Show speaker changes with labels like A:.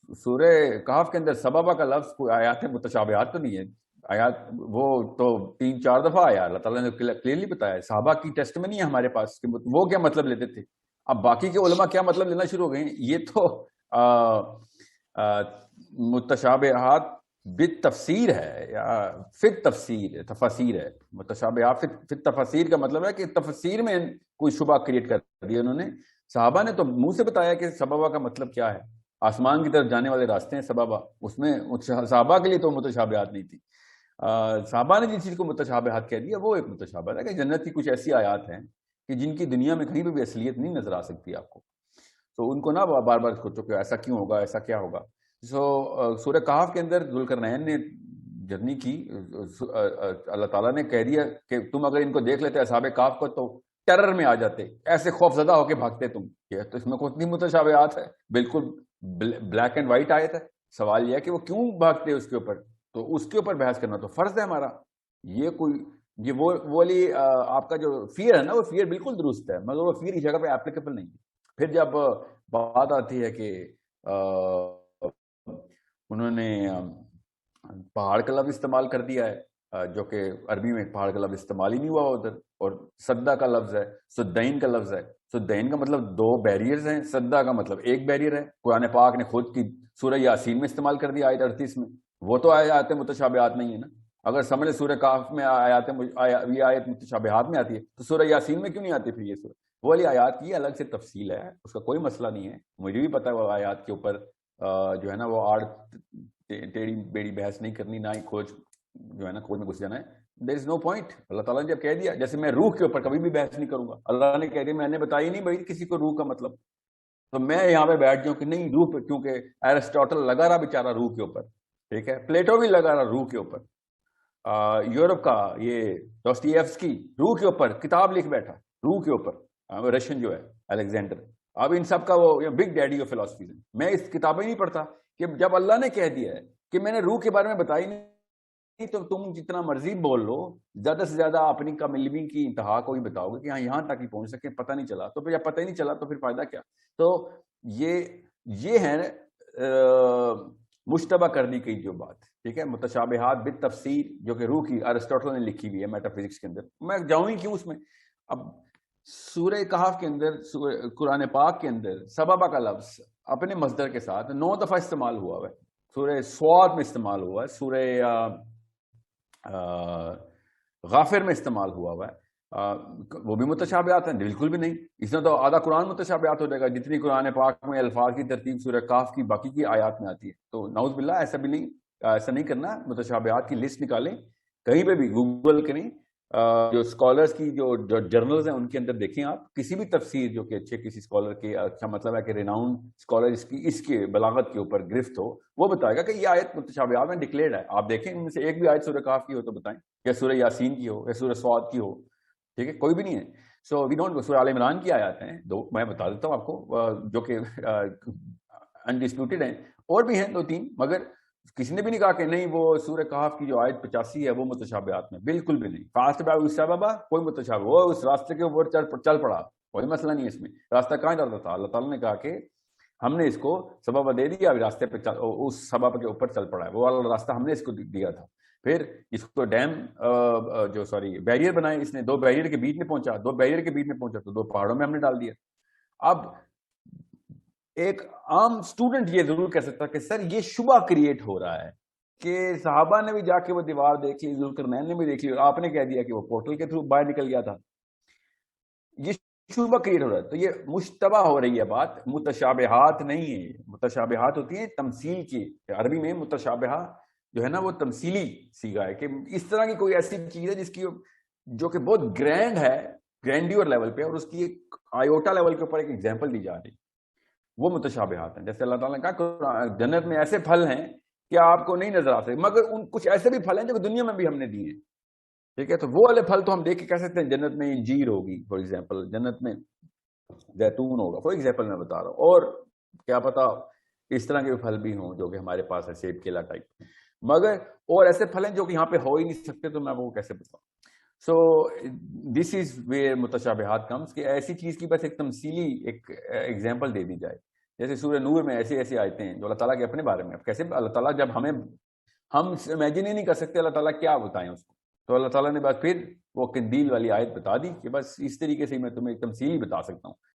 A: سورہ کہف کے اندر سبابہ کا لفظ کوئی آیات متشابہات تو نہیں ہے. آیات وہ تو 3-4 دفعہ آیا, اللہ تعالیٰ نے کلیئرلی بتایا. صحابہ کی ٹیسٹ میں نہیں ہے ہمارے پاس کہ وہ کیا مطلب لیتے تھے. اب باقی کے علماء کیا مطلب لینا شروع ہو گئے ہیں. یہ تو متشابہات بالتفسیر ہے یا فی تفسیر تفاسیر ہے. متشابہات فی تفاسیر کا مطلب ہے کہ تفسیر میں کوئی شبہ کریٹ کر دیا انہوں نے. صحابہ نے تو منہ سے بتایا کہ سبابہ کا مطلب کیا ہے. آسمان کی طرف جانے والے راستے ہیں سبابہ, اس میں صحابہ کے لیے تو متشابہات نہیں تھی. صحابہ نے جن چیز کو متشابہات کہہ دیا وہ ایک متشابہات ہے کہ جنت کی کچھ ایسی آیات ہیں کہ جن کی دنیا میں کہیں پہ بھی اصلیت نہیں نظر آ سکتی آپ کو, تو ان کو نہ بار بار سوچو کہ ایسا کیوں ہوگا, ایسا کیا ہوگا. سورہ کہف کے اندر ذوالقرنین نے جرنی کی, اللہ تعالیٰ نے کہہ دیا کہ تم اگر ان کو دیکھ لیتے اصحاب کہف کو تو ٹیرر میں آ جاتے, ایسے خوف زدہ ہو کے بھاگتے تم. یہ تو اس میں کتنی متشابہات ہے, بالکل بلیک اینڈ وائٹ آیت ہے. سوال یہ ہے کہ وہ کیوں بھاگتے اس کے اوپر, تو اس کے اوپر بحث کرنا تو فرض ہے ہمارا. یہ وہ والی آپ کا جو فیئر ہے نا, وہ فیئر بالکل درست ہے, مگر وہ فیئر اس جگہ پہ اپلیکیبل نہیں ہے. پھر جب بات آتی ہے کہ انہوں نے پہاڑ کا لفظ استعمال کر دیا ہے, جو کہ عربی میں پہاڑ کا لفظ استعمال ہی نہیں ہوا ادھر, اور سدا کا لفظ ہے, سدین کا لفظ ہے. سدین کا مطلب 2 بیریئرز ہیں, سدا کا مطلب 1 بیریئر ہے. قرآن پاک نے خود کی سورہ یاسین میں استعمال کر دیا آیت 38 میں. وہ تو آیات متشابہات نہیں ہے نا. اگر سمجھ سورہ کہف میں یہ آیت متشابہات میں آتی ہے تو سورہ یاسین میں کیوں نہیں آتی پھر یہ سورہ. وہ والی آیات کی الگ سے تفصیل ہے, اس کا کوئی مسئلہ نہیں ہے. مجھے بھی پتا ہے وہ آیات کے اوپر جو ہے نا وہ ٹیڑھی بیڑی بحث نہیں کرنی, نہ ہی کھوج جو ہے نا کھوج میں گھس جانا ہے. دیر از نو پوائنٹ. اللہ تعالیٰ نے جب کہہ دیا, جیسے میں روح کے اوپر کبھی بھی بحث نہیں کروں گا, اللہ نے کہہ دیا میں نے بتائی نہیں بھائی کسی کو روح کا مطلب, تو میں یہاں پہ بیٹھ جاؤں کہ نہیں روح پہ, کیونکہ ایرسٹوٹل لگا رہا بیچارہ روح کے اوپر, ٹھیک ہے, پلیٹو بھی لگا رہا روح کے اوپر, یورپ کا یہ دوستویفسکی روح کے اوپر کتاب لکھ بیٹھا روح کے اوپر, رشین جو ہے الیگزینڈر. اب ان سب کا وہ بگ ڈیڈی آف فلاسفی ہے. میں اس کتابیں نہیں پڑھتا کہ جب اللہ نے کہہ دیا ہے کہ میں نے روح کے بارے میں بتائی نہیں, تو تم جتنا مرضی بول لو, زیادہ سے زیادہ اپنی کم علمی کی انتہا کو ہی بتاؤ گے کہ ہاں یہاں تک ہی پہنچ سکے, پتہ نہیں چلا. تو پھر جب پتہ ہی نہیں چلا تو پھر فائدہ کیا. تو یہ ہے مشتبہ کرنے کی جو بات, ٹھیک ہے. متشابہات بالتفسیر جو کہ روح کی ارسطوٹل نے لکھی ہوئی ہے میٹا فزکس کے اندر, میں جاؤں ہی کیوں اس میں. اب سورہ کہف کے اندر, قرآن پاک کے اندر سبابہ کا لفظ اپنے مصدر کے ساتھ 9 دفعہ استعمال ہوا ہے. سورہ سواد میں استعمال ہوا ہے, سورہ غافر میں استعمال ہوا ہے. وہ بھی متشابہات ہیں؟ بالکل بھی نہیں. اس میں تو آدھا قرآن متشابہات ہو جائے گا جتنی قرآن پاک میں الفاظ کی ترتیب سورہ کہف کی باقی کی آیات میں آتی ہے. تو نعوذ باللہ ایسا بھی نہیں, ایسا نہیں کرنا. متشابہات کی لسٹ نکالیں, کہیں پہ بھی گوگل کریں, جو اسکالرس کی جو جرنلز ہیں ان کے اندر دیکھیں آپ, کسی بھی تفسیر جو کہ اچھے کسی اسکالر کے, اچھا مطلب ہے کہ ریناؤنڈ اسکالر اس کے بلاغت کے اوپر گرفت ہو, وہ بتائے گا کہ یہ آیت متشابہات میں ڈکلیئرڈ ہے. آپ دیکھیں ان میں سے ایک بھی آیت سورہ کہف کی ہو تو بتائیں, یا سورہ یاسین کی ہو, یا سورہ سواد کی ہو, ٹھیک ہے, کوئی بھی نہیں ہے. سو وی ڈونٹ. سورہ آل عمران کی آیات ہیں 2, میں بتا دیتا ہوں آپ کو, جو کہ انڈسپیوٹڈ ہیں, اور بھی ہیں 2-3, مگر کسی نے بھی نہیں کہا کہ نہیں وہ سورہ کہف کی جو آیت 85 ہے وہ متشابہات میں, بالکل بھی نہیں. فاسٹ بابا کوئی متشابہ, وہ اس راستے کے اوپر چل پڑا, کوئی مسئلہ نہیں اس میں. راستہ کہاں جاتا تھا؟ اللہ تعالیٰ نے کہا کہ ہم نے اس کو سبب دے دیا, راستے پہ اس سبب کے اوپر چل پڑا ہے, وہ والا راستہ ہم نے اس کو دیا تھا. پھر اس کو ڈیم بیریئر بنائے اس نے, 2 بیریئر کے بیچ میں پہنچا, 2 بیریئر کے بیچ میں پہنچا تو 2 پہاڑوں میں ہم نے ڈال دیا. اب ایک عام سٹوڈنٹ یہ ضرور کہہ سکتا کہ سر یہ شبہ کریٹ ہو رہا ہے کہ صحابہ نے بھی جا کے وہ دیوار دیکھ لی, ذوالقرنین نے بھی دیکھ لی, اور آپ نے کہہ دیا کہ وہ پورٹل کے تھرو باہر نکل گیا تھا. یہ شبہ کریٹ ہو رہا ہے. تو یہ مشتبہ ہو رہی ہے بات, متشابہات نہیں ہے. متشابہات ہوتی ہیں تمثیل کی. عربی میں متشابہہ جو ہے نا وہ تمثیلی صیغہ ہے کہ اس طرح کی کوئی ایسی چیز ہے جس کی جو کہ بہت گرینڈ ہے, گرینڈیور لیول پہ, اور اس کی ایک آیوٹا لیول کے اوپر ایک ایگزامپل دی جا رہی, وہ متشابہات ہیں. جیسے اللہ تعالیٰ نے کہا جنت میں ایسے پھل ہیں کہ آپ کو نہیں نظر آ سکتے, مگر ان کچھ ایسے بھی پھل ہیں جو دنیا میں بھی ہم نے دیے ہیں, ٹھیک ہے. تو وہ والے پھل تو ہم دیکھ کے کہہ سکتے ہیں جنت میں انجیر ہوگی فار ایگزامپل, جنت میں زیتون ہوگا فار ایگزامپل, میں بتا رہا ہوں. اور کیا پتا اس طرح کے پھل بھی ہوں جو کہ ہمارے پاس ہے, سیب کیلا ٹائپ, مگر اور ایسے پھل ہیں جو کہ یہاں پہ ہو ہی نہیں سکتے, تو میں وہ کیسے بتاؤں. سو دس از ویئر متشابہات کمز, کہ ایسی چیز کی بس ایک تمثیلی ایک ایگزامپل دے دی جائے. جیسے سورہ نور میں ایسی ایسی آیتیں ہیں جو اللہ تعالیٰ کے اپنے بارے میں. اب کیسے اللہ تعالیٰ جب ہم امیجن ہی نہیں کر سکتے اللہ تعالیٰ کیا بتائیں اس کو, تو اللہ تعالیٰ نے بس پھر وہ قندیل والی آیت بتا دی کہ بس اس طریقے سے میں تمہیں ایک تمثیل بتا سکتا ہوں.